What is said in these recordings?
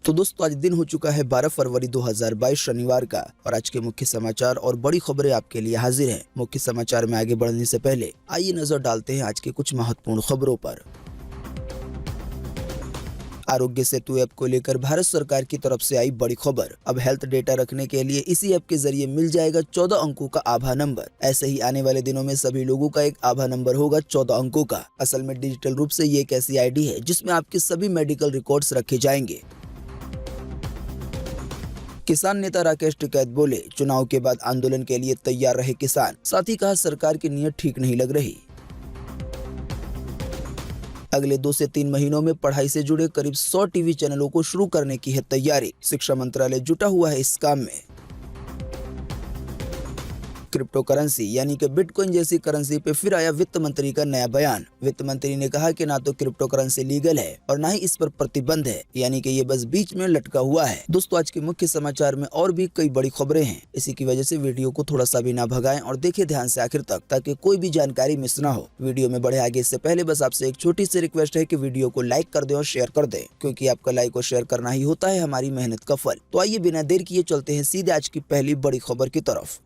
तो दोस्तों आज दिन हो चुका है 12 फरवरी 2022 शनिवार का और आज के मुख्य समाचार और बड़ी खबरें आपके लिए हाजिर हैं। मुख्य समाचार में आगे बढ़ने से पहले आइए नजर डालते हैं आज के कुछ महत्वपूर्ण खबरों पर। आरोग्य सेतु ऐप को लेकर भारत सरकार की तरफ से आई बड़ी खबर। अब हेल्थ डेटा रखने के लिए इसी ऐप के जरिए मिल जाएगा 14 अंकों का आभा नंबर। ऐसे ही आने वाले दिनों में सभी लोगों का एक आभा नंबर होगा 14 अंकों का। असल में डिजिटल रूप से ये एक ऐसी आईडी है जिसमें आपके सभी मेडिकल रिकॉर्ड्स रखे जाएंगे। किसान नेता राकेश टिकैत बोले, चुनाव के बाद आंदोलन के लिए तैयार रहे किसान। साथ ही कहा सरकार की नीयत ठीक नहीं लग रही। अगले 2 से 3 महीनों में पढ़ाई से जुड़े करीब 100 टीवी चैनलों को शुरू करने की है तैयारी। शिक्षा मंत्रालय जुटा हुआ है इस काम में। क्रिप्टो करेंसी यानी कि बिटकॉइन जैसी करेंसी पे फिर आया वित्त मंत्री का नया बयान। वित्त मंत्री ने कहा कि ना तो क्रिप्टो करेंसी लीगल है और ना ही इस पर प्रतिबंध है, यानी कि ये बस बीच में लटका हुआ है। दोस्तों आज के मुख्य समाचार में और भी कई बड़ी खबरें हैं। इसी की वजह से वीडियो को थोड़ा सा भी ना भगाएं और देखें ध्यान से आखिर तक, ताकि कोई भी जानकारी मिस ना हो। वीडियो में बढ़े आगे इससे पहले बस आपसे एक छोटी सी रिक्वेस्ट है कि वीडियो को लाइक कर दें और शेयर कर दें, क्योंकि आपका लाइक और शेयर करना ही होता है हमारी मेहनत का फल। तो आइए बिना देर किए चलते हैं सीधे आज की पहली बड़ी खबर की तरफ।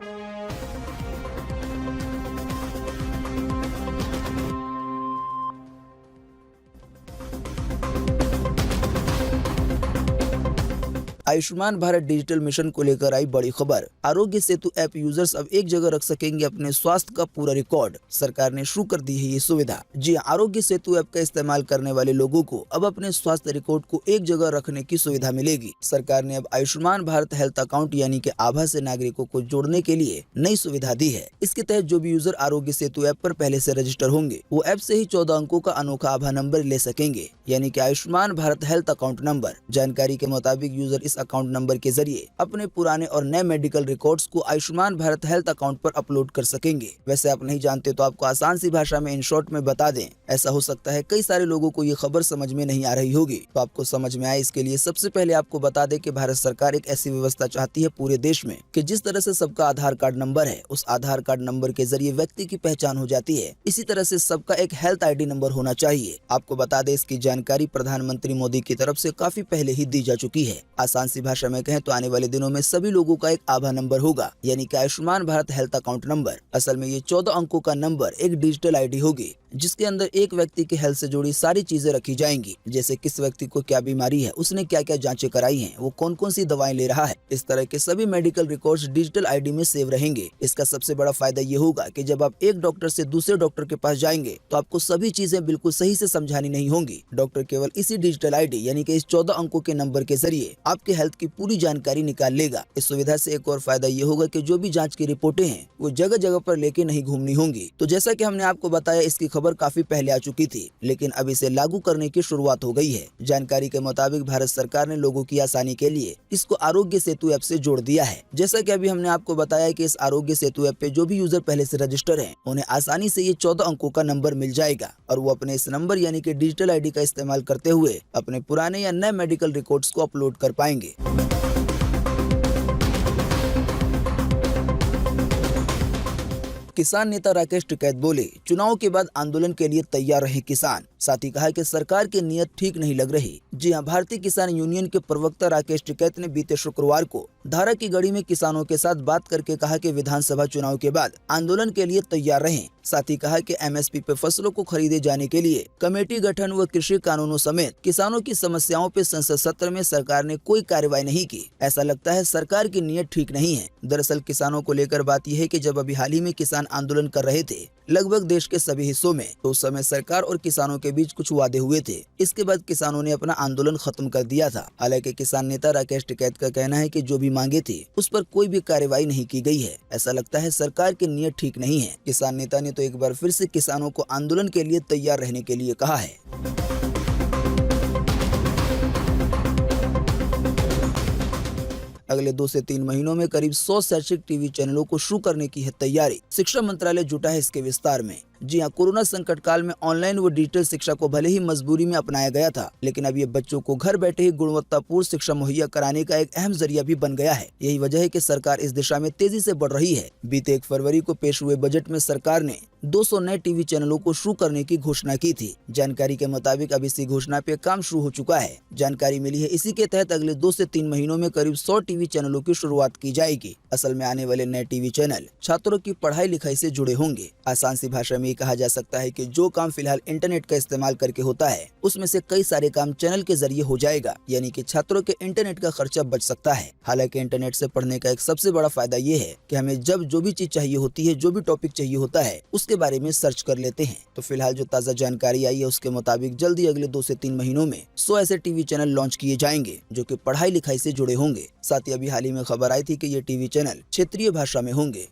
आयुष्मान भारत डिजिटल मिशन को लेकर आई बड़ी खबर। आरोग्य सेतु ऐप यूजर्स अब एक जगह रख सकेंगे अपने स्वास्थ्य का पूरा रिकॉर्ड। सरकार ने शुरू कर दी है ये सुविधा। जी आरोग्य सेतु ऐप का इस्तेमाल करने वाले लोगों को अब अपने स्वास्थ्य रिकॉर्ड को एक जगह रखने की सुविधा मिलेगी। सरकार ने अब आयुष्मान भारत हेल्थ अकाउंट यानी कि आभा से नागरिकों को जोड़ने के लिए नई सुविधा दी है। इसके तहत जो भी यूजर आरोग्य सेतु ऐप पर पहले से रजिस्टर होंगे वो ऐप से ही 14 अंकों का अनोखा आभा नंबर ले सकेंगे, यानी कि Ayushman Bharat health account number. जानकारी के मुताबिक यूजर इस अकाउंट नंबर के जरिए अपने पुराने और नए मेडिकल रिकॉर्ड्स को आयुष्मान भारत हेल्थ अकाउंट पर अपलोड कर सकेंगे। वैसे आप नहीं जानते तो आपको आसान सी भाषा में इन शॉर्ट में बता दें। ऐसा हो सकता है कई सारे लोगों को ये खबर समझ में नहीं आ रही होगी, तो आपको समझ में आए इसके लिए सबसे पहले आपको बता दें कि भारत सरकार एक ऐसी व्यवस्था चाहती है पूरे देश में कि जिस तरह से सबका आधार कार्ड नंबर है, उस आधार कार्ड नंबर के जरिए व्यक्ति की पहचान हो जाती है, इसी तरह से सबका एक हेल्थ आईडी नंबर होना चाहिए। आपको बता दें इसकी जानकारी प्रधानमंत्री मोदी की तरफ से काफी पहले ही दी जा चुकी है। आसान सी भाषा में कहें तो आने वाले दिनों में सभी लोगों का एक आभा नंबर होगा, यानी कि Ayushman Bharat health account number. असल में ये 14 अंकों का नंबर एक डिजिटल आईडी होगी जिसके अंदर एक व्यक्ति के हेल्थ से जुड़ी सारी चीजें रखी जाएंगी, जैसे किस व्यक्ति को क्या बीमारी है, उसने क्या क्या जांचें कराई हैं, वो कौन कौन सी दवाएं ले रहा है। इस तरह के सभी मेडिकल रिकॉर्ड्स डिजिटल आईडी में सेव रहेंगे। इसका सबसे बड़ा फायदा ये होगा कि जब आप एक डॉक्टर से दूसरे डॉक्टर के पास जाएंगे तो आपको सभी चीजें बिल्कुल सही से समझानी नहीं होंगी। डॉक्टर केवल इसी डिजिटल आईडी यानी कि इस 14 अंकों के नंबर के जरिए आपके हेल्थ की पूरी जानकारी निकाल लेगा। इस सुविधा से एक और फायदा ये होगा कि जो भी जांच की रिपोर्टें हैं वो जगह जगह पर लेके नहीं घूमनी होंगी। तो जैसा कि हमने आपको बताया, इसकी खबर काफी पहले आ चुकी थी, लेकिन अब इसे लागू करने की शुरुआत हो गई है। जानकारी के मुताबिक भारत सरकार ने लोगों की आसानी के लिए इसको आरोग्य सेतु ऐप से जोड़ दिया है। जैसा कि अभी हमने आपको बताया कि इस आरोग्य सेतु ऐप पे जो भी यूजर पहले से रजिस्टर हैं, उन्हें आसानी से ये 14 अंकों का नंबर मिल जाएगा और वो अपने इस नंबर यानी कि डिजिटल आईडी का इस्तेमाल करते हुए अपने पुराने या नए मेडिकल रिकॉर्ड्स को अपलोड कर पाएंगे। किसान नेता राकेश टिकैत बोले, चुनाव के बाद आंदोलन के लिए तैयार रहे किसान। साथ ही कहा कि सरकार की नीयत ठीक नहीं लग रही। जी हां, भारतीय किसान यूनियन के प्रवक्ता राकेश टिकैत ने बीते शुक्रवार को धारा की गढ़ी में किसानों के साथ बात करके कहा कि विधानसभा चुनाव के बाद आंदोलन के लिए तैयार रहें। साथ ही कहा कि एमएसपी पे फसलों को खरीदे जाने के लिए कमेटी गठन व कृषि कानूनों समेत किसानों की समस्याओं पे संसद सत्र में सरकार ने कोई कार्रवाई नहीं की। ऐसा लगता है सरकार की नीयत ठीक नहीं है। दरअसल किसानों को लेकर बात यह है कि जब अभी हाल ही में किसान आंदोलन कर रहे थे लगभग देश के सभी हिस्सों में, तो उस समय सरकार और किसानों के बीच कुछ वादे हुए थे। इसके बाद किसानों ने अपना आंदोलन खत्म कर दिया था। हालांकि किसान नेता राकेश टिकैत का कहना है कि जो भी मांगे थी उस पर कोई भी कार्रवाई नहीं की गई है। ऐसा लगता है सरकार की नीयत ठीक नहीं है। किसान नेता ने तो एक बार फिर से किसानों को आंदोलन के लिए तैयार रहने के लिए कहा है। अगले 2 से 3 महीनों में करीब 100 शैक्षिक टीवी चैनलों को शुरू करने की है तैयारी। शिक्षा मंत्रालय जुटा है इसके विस्तार में। जी हाँ, कोरोना संकट काल में ऑनलाइन व डिजिटल शिक्षा को भले ही मजबूरी में अपनाया गया था, लेकिन अब ये बच्चों को घर बैठे ही गुणवत्तापूर्ण शिक्षा मुहैया कराने का एक अहम जरिया भी बन गया है। यही वजह है कि सरकार इस दिशा में तेजी से बढ़ रही है। बीते 1 फरवरी को पेश हुए बजट में सरकार ने 200 नए टीवी चैनलों को शुरू करने की घोषणा की थी। जानकारी के मुताबिक अब इसी घोषणा पे काम शुरू हो चुका है। जानकारी मिली है, इसी के तहत अगले 2 से 3 महीनों में करीब 100 टीवी चैनलों की शुरुआत की जाएगी। असल में आने वाले नए टीवी चैनल छात्रों की पढ़ाई लिखाई से जुड़े होंगे। आसान सी भाषा में ये कहा जा सकता है कि जो काम फिलहाल इंटरनेट का इस्तेमाल करके होता है, उसमें से कई सारे काम चैनल के जरिए हो जाएगा, यानी कि छात्रों के इंटरनेट का खर्चा बच सकता है। हालांकि इंटरनेट से पढ़ने का एक सबसे बड़ा फायदा ये है कि हमें जब जो भी चीज चाहिए होती है, जो भी टॉपिक चाहिए होता है, उसके बारे में सर्च कर लेते हैं। तो फिलहाल जो ताज़ा जानकारी आई है उसके मुताबिक जल्दी अगले 2 से 3 महीनों में 100 ऐसे टीवी चैनल लॉन्च किए जाएंगे जो कि पढ़ाई लिखाई से जुड़े होंगे। साथ ही अभी हाल ही में खबर आई थी कि ये टीवी चैनल क्षेत्रीय भाषा में होंगे।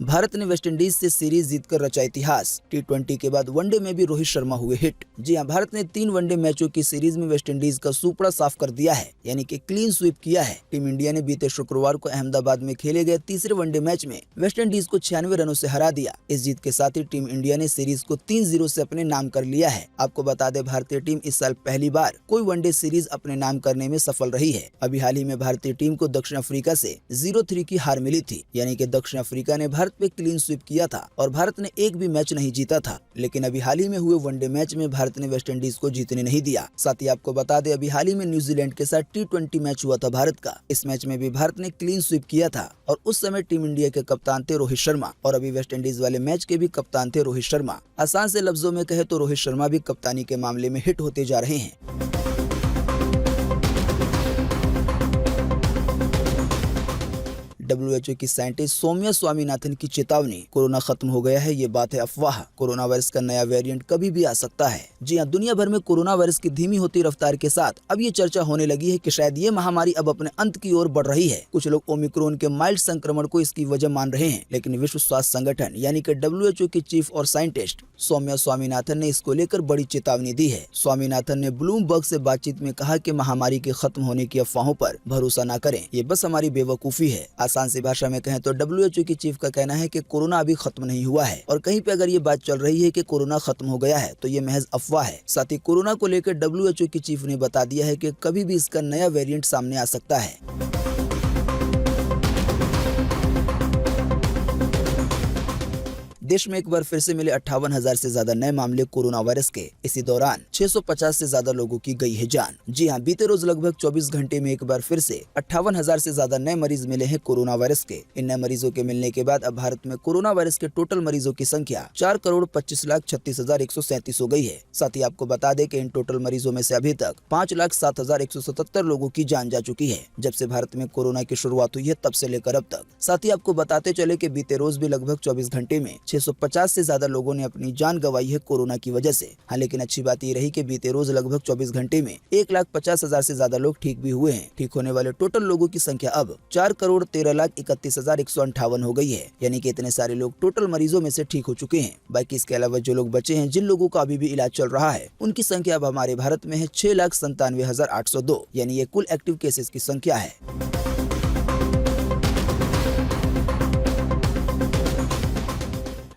भारत ने वेस्टइंडीज से सीरीज जीतकर रचा इतिहास। T20 के बाद वनडे में भी रोहित शर्मा हुए हिट। जी हां, भारत ने 3 वनडे मैचों की सीरीज में वेस्टइंडीज का सुपड़ा साफ कर दिया है, यानी कि क्लीन स्वीप किया है। टीम इंडिया ने बीते शुक्रवार को अहमदाबाद में खेले गए तीसरे वनडे मैच में वेस्टइंडीज को 96 रनों से हरा दिया। इस जीत के साथ ही टीम इंडिया ने सीरीज को 3-0 से अपने नाम कर लिया है। आपको बता दें, भारतीय टीम इस साल पहली बार कोई वनडे सीरीज अपने नाम करने में सफल रही है। अभी हाल ही में भारतीय टीम को दक्षिण अफ्रीका से 0-3 की हार मिली थी, यानी कि दक्षिण अफ्रीका ने भारत पे क्लीन स्वीप किया था और भारत ने एक भी मैच नहीं जीता था। लेकिन अभी हाल ही में हुए वनडे मैच में भारत ने वेस्टइंडीज को जीतने नहीं दिया। साथ ही आपको बता दें, अभी हाल ही में न्यूजीलैंड के साथ T20 मैच हुआ था भारत का। इस मैच में भी भारत ने क्लीन स्वीप किया था और उस समय टीम इंडिया के कप्तान थे रोहित शर्मा और अभी वेस्टइंडीज वाले मैच के भी कप्तान थे रोहित शर्मा। आसान से लफ्जों में कहे तो रोहित शर्मा भी कप्तानी के मामले में हिट होते जा रहे हैं। WHO की साइंटिस्ट सौम्या स्वामीनाथन की चेतावनी, कोरोना खत्म हो गया है, ये बात है अफवाह। कोरोना वायरस का नया वेरिएंट कभी भी आ सकता है। जी हाँ, दुनिया भर में कोरोना वायरस की धीमी होती रफ्तार के साथ अब ये चर्चा होने लगी है कि शायद ये महामारी अब अपने अंत की ओर बढ़ रही है। कुछ लोग ओमिक्रॉन के माइल्ड संक्रमण को इसकी वजह मान रहे हैं, लेकिन विश्व स्वास्थ्य संगठन यानी कि WHO की चीफ और साइंटिस्ट सौम्या स्वामीनाथन ने इसको लेकर बड़ी चेतावनी दी है। स्वामीनाथन ने ब्लूमबर्ग से बातचीत में कहा कि महामारी के खत्म होने की अफवाहों पर भरोसा न करें, ये बस हमारी बेवकूफी है। आसान सी भाषा में कहें तो WHO की चीफ का कहना है कि कोरोना अभी खत्म नहीं हुआ है और कहीं पे अगर ये बात चल रही है कि कोरोना खत्म हो गया है तो ये महज अफवाह है। साथ ही कोरोना को लेकर WHO की चीफ ने बता दिया है कि कभी भी इसका नया वेरिएंट सामने आ सकता है। देश में एक बार फिर से मिले 58,000 से ज्यादा नए मामले कोरोना वायरस के। इसी दौरान 650 से ज्यादा लोगों की गई है जान। जी हां, बीते रोज लगभग 24 घंटे में एक बार फिर से 58,000 से ज्यादा नए मरीज मिले हैं कोरोना वायरस के। इन नए मरीजों के मिलने के बाद अब भारत में कोरोना वायरस के टोटल मरीजों की संख्या 4,25,36,137 हो गई है। साथ ही आपको बता दें कि इन टोटल मरीजों में से अभी तक 5,07,177 लोगों की जान जा चुकी है। जब से भारत में कोरोना की शुरुआत हुई है तब से लेकर अब तक। साथ ही आपको बताते चले कि बीते रोज भी लगभग 24 घंटे में 650 से ज्यादा लोगों ने अपनी जान गंवाई है कोरोना की वजह से। हाँ, लेकिन अच्छी बात ये रही कि बीते रोज लगभग 24 घंटे में 1,50,000 से ज्यादा लोग ठीक भी हुए हैं। ठीक होने वाले टोटल लोगों की संख्या अब 4,13,31,158 हो गई है, यानी कि इतने सारे लोग टोटल मरीजों में से ठीक हो चुके हैं। बाकी इसके अलावा जो लोग बचे हैं, जिन लोगों का अभी भी इलाज चल रहा है, उनकी संख्या अब हमारे भारत में है 6,97,802, यानी ये कुल एक्टिव केसेस की संख्या है।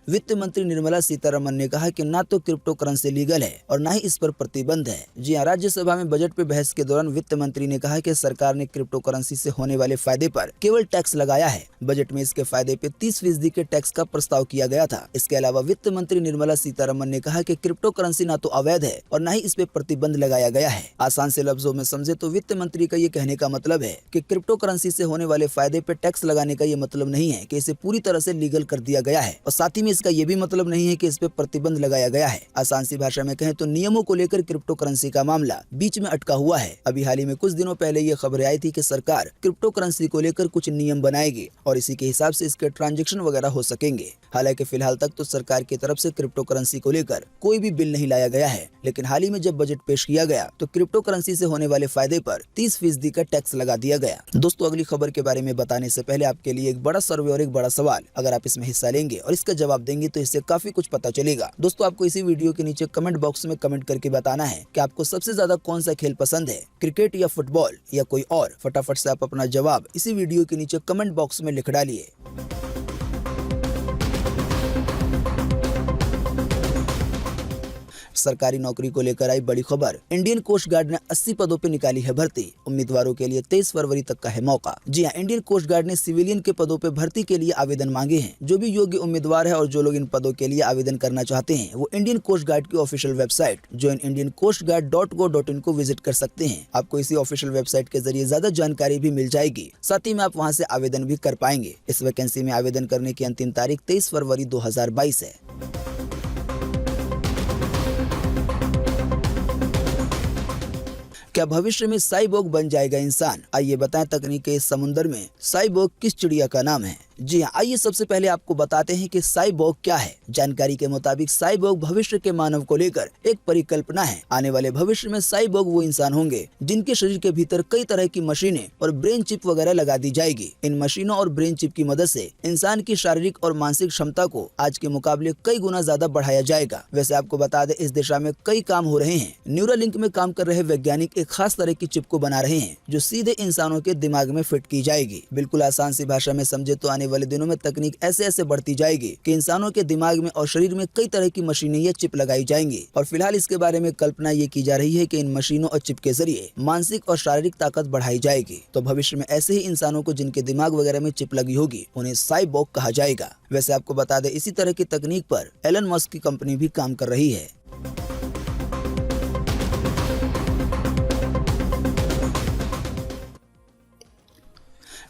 वित्त मंत्री निर्मला सीतारमण ने कहा कि ना तो क्रिप्टो करेंसी लीगल है और ना ही इस पर प्रतिबंध है। जी हां, राज्यसभा में बजट पे बहस के दौरान वित्त मंत्री ने कहा कि सरकार ने क्रिप्टो करेंसी से होने वाले फायदे पर केवल टैक्स लगाया है। बजट में इसके फायदे पे 30% के टैक्स का प्रस्ताव किया गया था। इसके अलावा वित्त मंत्री निर्मला सीतारमण ने कहा कि क्रिप्टो करेंसी ना तो अवैध है और ना ही इस पे प्रतिबंध लगाया गया है। आसान से लफ्जों में समझे तो वित्त मंत्री का ये कहने का मतलब है कि क्रिप्टो करेंसी से होने वाले फायदे पे टैक्स लगाने का ये मतलब नहीं है कि इसे पूरी तरह से लीगल कर दिया गया है और साथ ही में इसका ये भी मतलब नहीं है कि इस पे प्रतिबंध लगाया गया है। आसान सी भाषा में कहें तो नियमों को लेकर क्रिप्टो करेंसी का मामला बीच में अटका हुआ है। अभी हाल ही में कुछ दिनों पहले ये खबरें आई थी कि सरकार क्रिप्टो करेंसी को लेकर कुछ नियम बनाएगी और इसी के हिसाब से इसके ट्रांजैक्शन वगैरह हो सकेंगे। हालांकि फिलहाल तक तो सरकार की तरफ से क्रिप्टो करेंसी को लेकर कोई भी बिल नहीं लाया गया है, लेकिन हाल ही में जब बजट पेश किया गया तो क्रिप्टो करेंसी से होने वाले फायदे पर 30% का टैक्स लगा दिया गया। दोस्तों, अगली खबर के बारे में बताने से पहले आपके लिए एक बड़ा सर्वे और एक बड़ा सवाल। अगर आप इसमें हिस्सा लेंगे और इसका जवाब देंगे तो इससे काफी कुछ पता चलेगा। दोस्तों, आपको इसी वीडियो के नीचे कमेंट बॉक्स में कमेंट करके बताना है कि आपको सबसे ज्यादा कौन सा खेल पसंद है, क्रिकेट या फुटबॉल या कोई और। फटाफट से आप अपना जवाब इसी वीडियो के नीचे कमेंट बॉक्स में लिख डालिए। सरकारी नौकरी को लेकर आई बड़ी खबर। इंडियन कोस्ट गार्ड ने 80 पदों पर निकाली है भर्ती। उम्मीदवारों के लिए 23 फरवरी तक का है मौका। जी हां, इंडियन कोस्ट गार्ड ने सिविलियन के पदों पर भर्ती के लिए आवेदन मांगे हैं। जो भी योग्य उम्मीदवार है और जो लोग इन पदों के लिए आवेदन करना चाहते हैं वो इंडियन कोस्ट गार्ड की ऑफिशियल वेबसाइट joinindiancoastguard.go.in को विजिट कर सकते हैं। आपको इसी ऑफिशियल वेबसाइट के जरिए ज्यादा जानकारी भी मिल जाएगी। साथ ही में आप वहां से आवेदन भी कर पाएंगे। इस वैकेंसी में आवेदन करने की अंतिम तारीख 23 फरवरी 2022 है। क्या भविष्य में साइबोर्ग बन जाएगा इंसान? आइए बताएं तकनीक के इस समुद्र में साइबोर्ग किस चिड़िया का नाम है। जी हाँ, आइए सबसे पहले आपको बताते हैं कि साइबोर्ग क्या है। जानकारी के मुताबिक साइबोर्ग भविष्य के मानव को लेकर एक परिकल्पना है। आने वाले भविष्य में साइबोर्ग वो इंसान होंगे जिनके शरीर के भीतर कई तरह की मशीनें और ब्रेन चिप वगैरह लगा दी जाएगी। इन मशीनों और ब्रेन चिप की मदद से इंसान की शारीरिक और मानसिक क्षमता को आज के मुकाबले कई गुना ज्यादा बढ़ाया जाएगा। वैसे आपको बता दें, इस दिशा में कई काम हो रहे हैं। न्यूरालिंक में काम कर रहे वैज्ञानिक एक खास तरह की चिप को बना रहे हैं जो सीधे इंसानों के दिमाग में फिट की जाएगी। बिल्कुल आसान सी भाषा में समझे तो आने वाले दिनों में तकनीक ऐसे बढ़ती जाएगी कि इंसानों के दिमाग में और शरीर में कई तरह की मशीनें या चिप लगाई जाएंगी। और फिलहाल इसके बारे में कल्पना ये की जा रही है कि इन मशीनों और चिप के जरिए मानसिक और शारीरिक ताकत बढ़ाई जाएगी। तो भविष्य में ऐसे ही इंसानों को जिनके दिमाग वगैरह में चिप लगी होगी उन्हें साइबोर्ग कहा जाएगा। वैसे आपको बता दें, इसी तरह की तकनीक पर एलन मस्क की कंपनी भी काम कर रही है।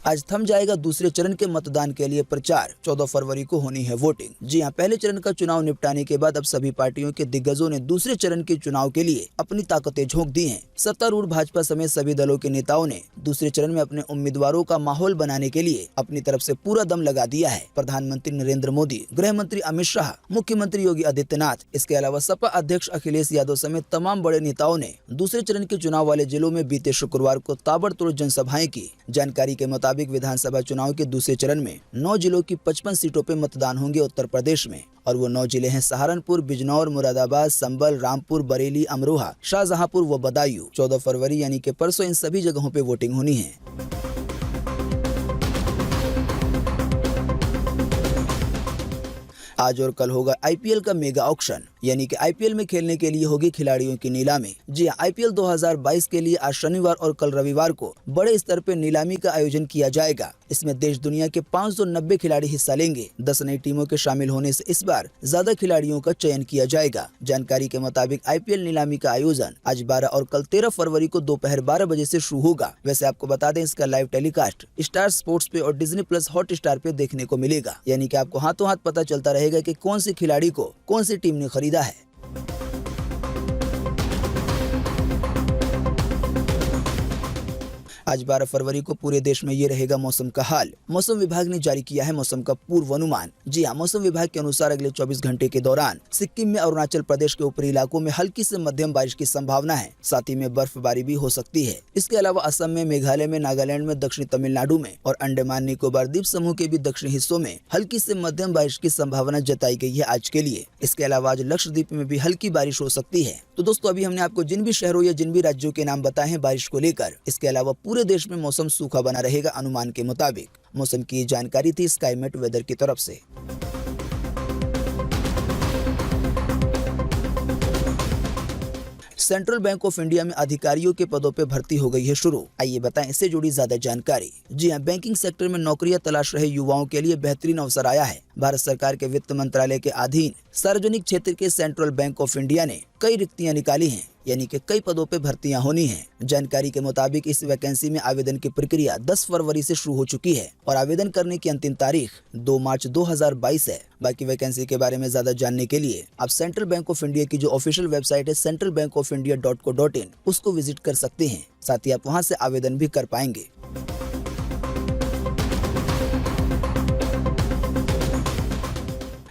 आज थम जाएगा दूसरे चरण के मतदान के लिए प्रचार। 14 फरवरी को होनी है वोटिंग। जी हां, पहले चरण का चुनाव निपटाने के बाद अब सभी पार्टियों के दिग्गजों ने दूसरे चरण के चुनाव के लिए अपनी ताकतें झोंक दी हैं। सत्तारूढ़ भाजपा समेत सभी दलों के नेताओं ने दूसरे चरण में अपने उम्मीदवारों का माहौल बनाने के लिए अपनी तरफ से पूरा दम लगा दिया है। प्रधानमंत्री नरेंद्र मोदी, गृह मंत्री अमित शाह, मुख्यमंत्री योगी आदित्यनाथ, इसके अलावा सपा अध्यक्ष अखिलेश यादव समेत तमाम बड़े नेताओं ने दूसरे चरण के चुनाव वाले जिलों में बीते शुक्रवार को ताबड़तोड़ जनसभाएं की। जानकारी के मुताबिक विधानसभा चुनाव के दूसरे चरण में 9 जिलों की 55 सीटों पर मतदान होंगे उत्तर प्रदेश में। और वो 9 जिले हैं सहारनपुर, बिजनौर, मुरादाबाद, संभल, रामपुर, बरेली, अमरोहा, शाहजहांपुर व बदायूं। 14 फरवरी यानी कि परसों इन सभी जगहों पे वोटिंग होनी है। आज और कल होगा आईपीएल का मेगा ऑक्शन, यानी कि आईपीएल में खेलने के लिए होगी खिलाड़ियों की नीलामी। जी हां, आईपीएल 2022 के लिए आज शनिवार और कल रविवार को बड़े स्तर पर नीलामी का आयोजन किया जाएगा। इसमें देश दुनिया के 590 खिलाड़ी हिस्सा लेंगे। 10 नई टीमों के शामिल होने से इस बार ज्यादा खिलाड़ियों का चयन किया जाएगा। जानकारी के मुताबिक आईपीएल नीलामी का आयोजन आज 12 और कल 13 फरवरी को दोपहर 12 बजे से शुरू होगा। वैसे आपको बता दें, इसका लाइव टेलीकास्ट स्टार स्पोर्ट्स पे और डिज्नी प्लस हॉटस्टार पे देखने को मिलेगा। यानी कि आपको हाथों हाथ पता चलता रहेगा कि कौन सी खिलाड़ी को कौन सी टीम ने खरीदा है। आज 12 फरवरी को पूरे देश में ये रहेगा मौसम का हाल। मौसम विभाग ने जारी किया है मौसम का पूर्वानुमान। जी हां, मौसम विभाग के अनुसार अगले 24 घंटे के दौरान सिक्किम में, अरुणाचल प्रदेश के ऊपरी इलाकों में हल्की से मध्यम बारिश की संभावना है। साथ ही में बर्फबारी भी हो सकती है। इसके अलावा असम में, मेघालय में, नागालैंड में, दक्षिणी तमिलनाडु में और अंडमान निकोबार द्वीप समूह के भी दक्षिणी हिस्सों में हल्की से मध्यम बारिश की संभावना जताई गई है आज के लिए। इसके अलावा आज लक्षद्वीप में भी हल्की बारिश हो सकती है। तो दोस्तों, अभी हमने आपको जिन भी शहरों या जिन भी राज्यों के नाम बताए हैं बारिश को लेकर, इसके अलावा पूरे देश में मौसम सूखा बना रहेगा अनुमान के मुताबिक। मौसम की जानकारी थी स्काईमेट वेदर की तरफ से। सेंट्रल बैंक ऑफ इंडिया में अधिकारियों के पदों पर भर्ती हो गई है शुरू। आइए बताएं इससे जुड़ी ज्यादा जानकारी। जी हां, बैंकिंग सेक्टर में नौकरियां तलाश रहे युवाओं के लिए बेहतरीन अवसर आया है। भारत सरकार के वित्त मंत्रालय के अधीन सार्वजनिक क्षेत्र के सेंट्रल बैंक ऑफ इंडिया ने कई रिक्तियां निकाली हैं, यानी कि कई पदों पे भर्तियां होनी हैं। जानकारी के मुताबिक इस वैकेंसी में आवेदन की प्रक्रिया 10 फरवरी से शुरू हो चुकी है और आवेदन करने की अंतिम तारीख 2 मार्च 2022 है। बाकी वैकेंसी के बारे में ज्यादा जानने के लिए आप सेंट्रल बैंक ऑफ इंडिया की जो ऑफिशियल वेबसाइट है centralbankofindia.co.in उसको विजिट कर सकते हैं। साथ ही आप वहां से आवेदन भी कर पाएंगे।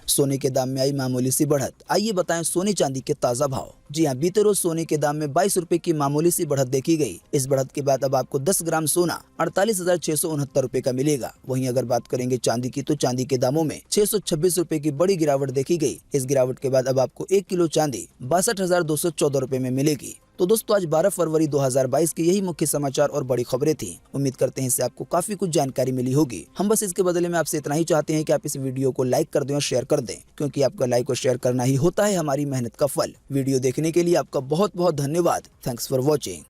सोने के दाम में आई मामूली सी बढ़त। आइए बताएं सोने चांदी के ताजा भाव। जी हां, बीते रोज सोने के दाम में 22 रुपए की मामूली सी बढ़त देखी गई। इस बढ़त के बाद अब आपको 10 ग्राम सोना 48,669 रुपए का मिलेगा। वहीं अगर बात करेंगे चांदी की, तो चांदी के दामों में 626 रुपए की बड़ी गिरावट देखी गई। इस गिरावट के बाद अब आपको 1 किलो चांदी 62,214 रुपए में मिलेगी। तो दोस्तों, आज 12 फरवरी 2022 की यही मुख्य समाचार और बड़ी खबरें थी। उम्मीद करते हैं इससे आपको काफी कुछ जानकारी मिली होगी। हम बस इसके बदले में आपसे इतना ही चाहते हैं कि आप इस वीडियो को लाइक कर दें और शेयर कर दें, क्योंकि आपका लाइक और शेयर करना ही होता है हमारी मेहनत का फल। वीडियो देखने के लिए आपका बहुत बहुत धन्यवाद। Thanks for watching.